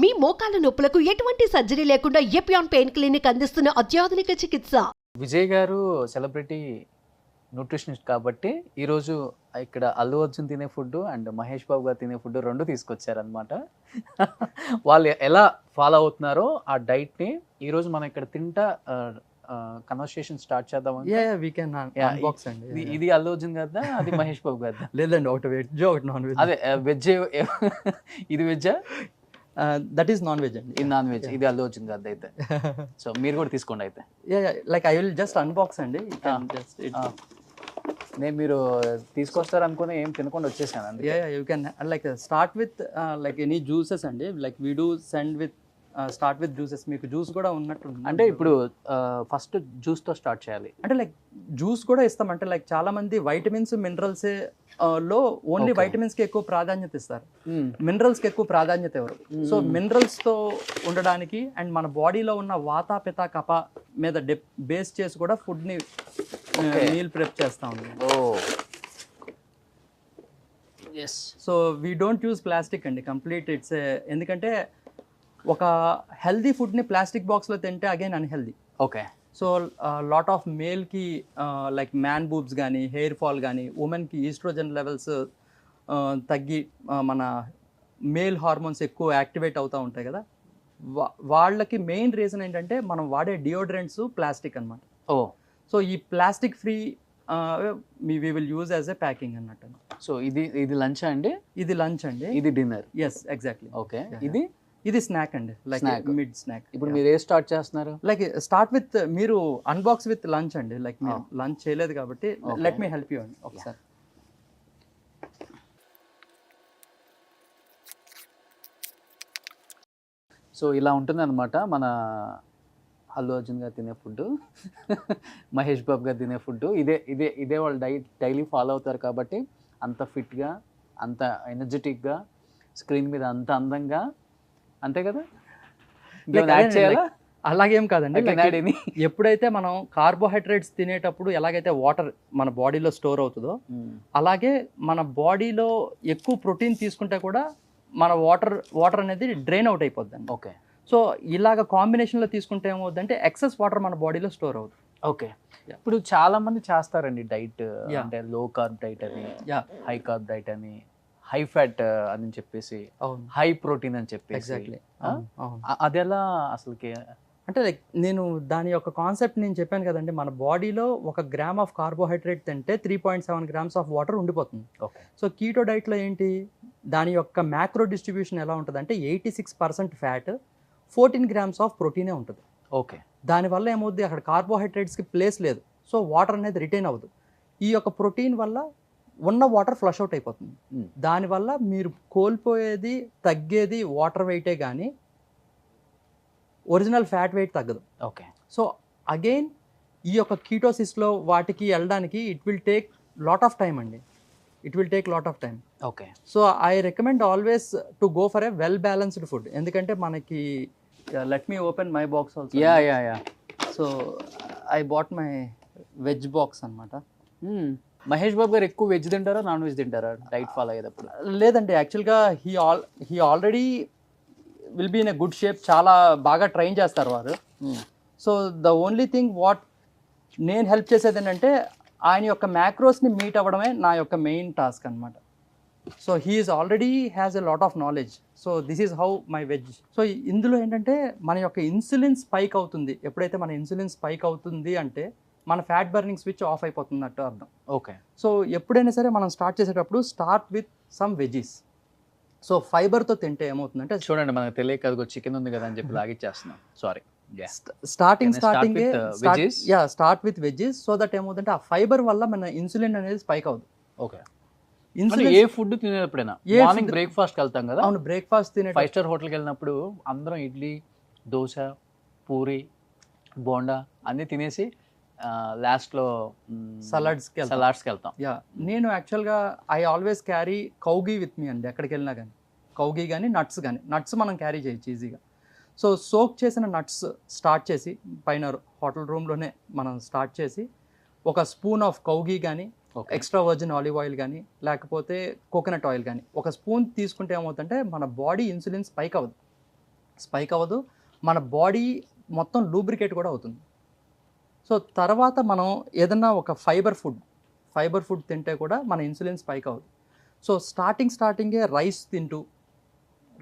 మీ మోకాల నొప్పులకు ఎటువంటి సర్జరీ లేకుండా ఎపియాన్ పెయిన్ క్లినిక్ అందిస్తున్న అత్యాధునిక చికిత్స. విజయ్ గారు సెలబ్రిటీ న్యూట్రిషనిస్ట్ కాబట్టి ఈరోజు ఇక్కడ అల్లు అర్జున్ తినే ఫుడ్ అండ్ మహేష్ బాబు గారు తినే ఫుడ్ రెండు తీసుకొచ్చారనమాట. వాళ్ళు ఎలా ఫాలో అవుతున్నారో ఆ డైట్ని ఈరోజు మనం ఇక్కడ తింటా కన్వర్సేషన్ స్టార్ట్ చేద్దాం. ఇది అల్లు అర్జున్ గారిదా, అది మహేష్ బాబు గారిదా? లేదండి, ఒకటి వెజ్ ఒకటి నాన్ వెజ్. అదే వెజ్. ఇది వెజ్జా? దట్ ఈస్ నాన్ వెజ్ అండి. ఇది నాన్ వెజ్. ఇది అల్లు అర్జున్ గారిది అయితే. సో మీరు కూడా తీసుకోండి అయితే. Like I will just unbox అండి. నేను మీరు తీసుకొస్తారు అనుకుని ఏం తినకుండా వచ్చేసాను. You can like start with like any juices అండి. Like we do send with start with juices. మీకు జ్యూస్ కూడా ఉన్నట్టు అంటే ఇప్పుడు ఫస్ట్ జ్యూస్తో స్టార్ట్ చేయాలి అంటే లైక్ జ్యూస్ కూడా ఇస్తాం. అంటే లైక్ చాలా మంది వైటమిన్స్ మినరల్స్ లో ఓన్లీ వైటమిన్స్ కి ఎక్కువ ప్రాధాన్యత ఇస్తారు, మినరల్స్ కి ఎక్కువ ప్రాధాన్యత ఎవరు. సో మినరల్స్ తో ఉండడానికి అండ్ మన బాడీలో ఉన్న వాత పిత కప మీద బేస్ చేసి కూడా ఫుడ్ ని మీల్ ప్రిప్ చేస్తా ఉన్నాం. So we don't use plastic అండి కంప్లీట్. ఇట్స్ ఎందుకంటే ఒక హెల్దీ ఫుడ్ని ప్లాస్టిక్ బాక్స్లో తింటే again unhealthy. Okay. So lot of మేల్కి లైక్ మ్యాన్ బూబ్స్ కానీ హెయిర్ ఫాల్ కానీ, ఉమెన్కి ఈస్ట్రోజన్ లెవెల్స్ తగ్గి మన మేల్ హార్మోన్స్ ఎక్కువ యాక్టివేట్ అవుతూ ఉంటాయి కదా, వాళ్ళకి మెయిన్ రీజన్ ఏంటంటే మనం వాడే డియోడ్రెంట్స్ ప్లాస్టిక్ అనమాట. సో ఈ plastic free we will use as a packing అన్నట్టు. సో ఇది లంచ్ అండి? ఇది లంచ్ అండి. ఇది డిన్నర్? Yes, exactly. ఓకే. ఇది స్నాక్ అండి, లైక్ మిడ్ స్నాక్. ఇప్పుడు మీరు ఏ స్టార్ట్ చేస్తున్నారు? లైక్ స్టార్ట్ విత్ మీరు అన్బాక్స్ విత్ లంచ్ అండి. లైక్ మీరు లంచ్ చేయలేదు కాబట్టి లెట్ మీ హెల్ప్ యూ అండి ఒకసారి. సో ఇలా ఉంటుంది అనమాట మన అల్లు అర్జున్ గారు తినే ఫుడ్, మహేష్ బాబు గారు తినే ఫుడ్. ఇదే వాళ్ళు డైలీ ఫాలో అవుతారు కాబట్టి అంత ఫిట్గా, అంత ఎనర్జెటిక్గా, స్క్రీన్ మీద అంత అందంగా, అంతే కదా? అలాగేం కాదండి. ఎప్పుడైతే మనం కార్బోహైడ్రేట్స్ తినేటప్పుడు ఎలాగైతే వాటర్ మన బాడీలో స్టోర్ అవుతుందో అలాగే మన బాడీలో ఎక్కువ ప్రోటీన్ తీసుకుంటే కూడా మన వాటర్ అనేది డ్రైన్ అవుట్ అయిపోద్ది. ఓకే. సో ఇలాగ కాంబినేషన్లో తీసుకుంటే ఏమవుతుందంటే ఎక్సెస్ వాటర్ మన బాడీలో స్టోర్ అవుతుంది. ఓకే. ఇప్పుడు చాలా మంది చేస్తారండి డైట్, అంటే లో కార్బ్ డైట్ అని, హై కార్బ్ డైట్ అని, హై ఫ్యాట్ అని చెప్పేసి, హై ప్రోటీన్ అని చెప్పేసి. అది ఎలా అసలుకి? అంటే లైక్ నేను దాని యొక్క కాన్సెప్ట్ నేను చెప్పాను కదండి, మన బాడీలో 1 గ్రామ్ ఆఫ్ కార్బోహైడ్రేట్ తింటే 3.7 గ్రామ్స్ ఆఫ్ వాటర్ ఉండిపోతుంది. సో కీటో డైట్లో ఏంటి, దాని యొక్క మ్యాక్రో డిస్ట్రిబ్యూషన్ ఎలా ఉంటుంది అంటే 86% ఫ్యాట్, 14 గ్రామ్స్ ఆఫ్ ప్రోటీనే ఉంటుంది. ఓకే. దానివల్ల ఏమవుద్ది, అక్కడ కార్బోహైడ్రేట్స్కి ప్లేస్ లేదు, సో వాటర్ అనేది రిటైన్ అవ్వదు. ఈ యొక్క ప్రోటీన్ వల్ల ఉన్న వాటర్ ఫ్లష్ అవుట్ అయిపోతుంది. దానివల్ల మీరు కోల్పోయేది, తగ్గేది వాటర్ వెయిటే కానీ ఒరిజినల్ ఫ్యాట్ వెయిట్ తగ్గదు. ఓకే. సో అగైన్ ఈ యొక్క కీటోసిస్లో వాటికి వెళ్ళడానికి it will take lot of time అండి. Okay. So I recommend always to go for a well balanced food. ఎందుకంటే మనకి let me open my box also. So I bought my veg box అనమాట. మహేష్ బాబు గారు ఎక్కువ వెజ్ తింటారా, non veg తింటారా diet follow అయ్యేటప్పుడు? లేదండి, యాక్చువల్గా he already will be in a good shape. చాలా బాగా ట్రైన్ చేస్తారు వారు. So the only thing what నేను హెల్ప్ చేసేది ఏంటంటే ఆయన యొక్క మ్యాక్రోస్ని మీట్ అవ్వడమే నా యొక్క మెయిన్ టాస్క్ అనమాట. So he is already has a lot of knowledge. So this is how my veg. So ఇందులో ఏంటంటే మన యొక్క ఇన్సులిన్ స్పైక్ అవుతుంది. ఎప్పుడైతే మన ఇన్సులిన్ స్పైక్ అవుతుంది అంటే మన ఫ్యాట్ బర్నింగ్ స్విచ్ ఆఫ్ అయిపోతున్నట్టు అర్థం. ఓకే. సో ఎప్పుడైనా సరే మనం స్టార్ట్ చేసేటప్పుడు start with some veggies. So ఫైబర్తో తింటే ఏమవుతుందంటే, చూడండి మనకు తెలియక అదిగో చికెన్ ఉంది కదా అని చెప్పి లాగిచ్చేస్తున్నాం. Sorry. Start with veggies. So that ఏమవుతుందంటే ఆ ఫైబర్ వల్ల మన ఇన్సులిన్ అనేది స్పైక్ అవుతుంది. ఓకే. ఇన్సులిన్ ఏ ఫుడ్ తినేటప్పుడైనా, మార్నింగ్ బ్రేక్ఫాస్ట్కి వెళ్తాం కదా. అవును, బ్రేక్ఫాస్ట్ తినే 5 స్టార్ హోటల్కి వెళ్ళినప్పుడు అందరం ఇడ్లీ, దోశ, పూరి, బోండా అన్నీ తినేసి లాస్ట్లో సలాడ్స్కి వెళ్తాం. నేను యాక్చువల్గా I always carry కౌగీ with me అండి. ఎక్కడికి వెళ్ళినా కానీ కౌగీ కానీ నట్స్ మనం క్యారీ చేయొచ్చు ఈజీగా. సో సోక్ చేసిన నట్స్ స్టార్ట్ చేసి పైన హోటల్ రూమ్లోనే మనం స్టార్ట్ చేసి ఒక స్పూన్ ఆఫ్ కౌగీ కానీ, ఎక్స్ట్రా వర్జిన్ ఆలివ్ ఆయిల్ కానీ, లేకపోతే కోకోనట్ ఆయిల్ కానీ ఒక స్పూన్ తీసుకుంటే ఏమవుతుందంటే మన బాడీ ఇన్సులిన్ స్పైక్ అవ్వదు. స్పైక్ అవ్వదు, మన బాడీ మొత్తం లూబ్రికేట్ కూడా అవుతుంది. సో తర్వాత మనం ఏదన్నా ఒక ఫైబర్ ఫుడ్ తింటే కూడా మన ఇన్సులిన్ స్పైక్ అవ్వదు. సో స్టార్టింగే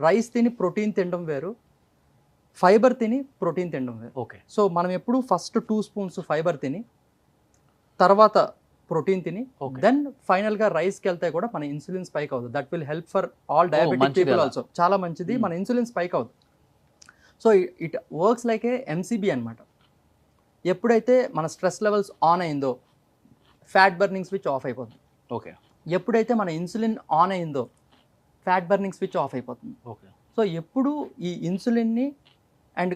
రైస్ తిని ప్రోటీన్ తినడం వేరు, ఫైబర్ తిని ప్రోటీన్ తినడం వేరు. ఓకే. సో మనం ఎప్పుడు ఫస్ట్ 2 స్పూన్స్ ఫైబర్ తిని తర్వాత ప్రోటీన్ తిని దెన్ ఫైనల్గా రైస్కి వెళ్తే కూడా మన ఇన్సులిన్ స్పైక్ అవుతుంది. That will help for all diabetic people also. చాలా మంచిది, మన ఇన్సులిన్ స్పైక్ అవుతుంది. So it works like A MCB అనమాట. ఎప్పుడైతే మన స్ట్రెస్ లెవెల్స్ ఆన్ అయిందో ఫ్యాట్ బర్నింగ్ స్విచ్ ఆఫ్ అయిపోతుంది. ఓకే. ఎప్పుడైతే మన ఇన్సులిన్ ఆన్ అయిందో ఫ్యాట్ బర్నింగ్ స్విచ్ ఆఫ్ అయిపోతుంది. ఓకే. సో ఎప్పుడు ఈ ఇన్సులిన్ని అండ్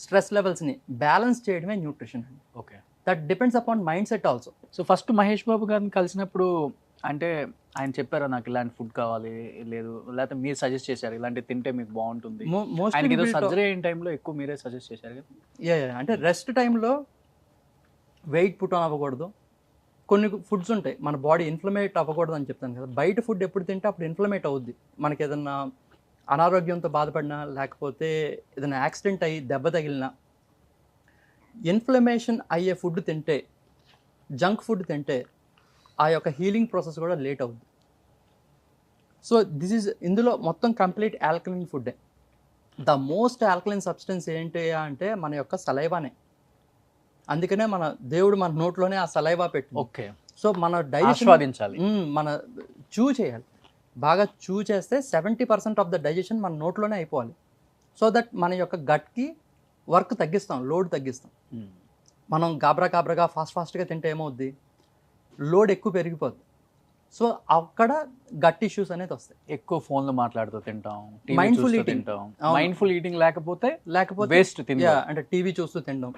స్ట్రెస్ లెవెల్స్ని బ్యాలెన్స్ చేయడమే న్యూట్రిషన్ అండి. Okay. That depends upon mind set also. So first Mahesh Babu గారిని కలిసినప్పుడు అంటే ఆయన చెప్పారా నాకు ఇలాంటి ఫుడ్ కావాలి, లేదు లేకపోతే మీరు సజెస్ట్ చేశారు ఇలాంటి తింటే మీకు బాగుంటుంది? ఆయనకి ఏదో సర్జరీ అయిన టైంలో ఎక్కువ మీరే సజెస్ట్ చేశారు కదా? అంటే రెస్ట్ టైంలో వెయిట్ పుట్ ఆన్ అవ్వకూడదు. కొన్ని ఫుడ్స్ ఉంటాయి మన బాడీ ఇన్ఫ్లమేట్ అవ్వకూడదు అని చెప్తాను కదా. బయట ఫుడ్ ఎప్పుడు తింటే అప్పుడు ఇన్ఫ్లమేట్ అవుద్ది. మనకి ఏదన్నా అనారోగ్యంతో బాధపడినా లేకపోతే ఏదైనా యాక్సిడెంట్ అయ్యి దెబ్బ తగిలినా ఇన్ఫ్లమేషన్ అయ్యే ఫుడ్ తింటే, జంక్ ఫుడ్ తింటే ఆ యొక్క హీలింగ్ ప్రాసెస్ కూడా లేట్ అవుద్ది. సో ఇందులో మొత్తం కంప్లీట్ ఆల్కలిన్ ఫుడ్డే. ద మోస్ట్ ఆల్కలిన్ సబ్స్టెన్స్ ఏంటి అంటే మన యొక్క సలైవానే. అందుకనే మన దేవుడు మన నోట్లోనే ఆ సలైవా పెట్టి. ఓకే. సో మన ఆస్వాదించాలి, మన చూ చేయాలి. బాగా చూ చేస్తే 70% ఆఫ్ ద డైజెషన్ మన నోట్లోనే అయిపోవాలి. సో దట్ మన యొక్క గట్కి వర్క్ తగ్గిస్తాం, లోడ్ తగ్గిస్తాం. మనం గాబరాగా ఫాస్ట్గా తింటే ఏమవుద్ది, లోడ్ ఎక్కువ పెరిగిపోద్ది. సో అక్కడ గట్ ఇష్యూస్ అనేది వస్తాయి. ఎక్కువ ఫోన్లో మాట్లాడుతూ తింటాం, మైండ్ఫుల్ ఈటింగ్ మైండ్ఫుల్ ఈటింగ్ లేకపోతే వేస్ట్ తింటాం. అంటే టీవీ చూస్తూ తినడం,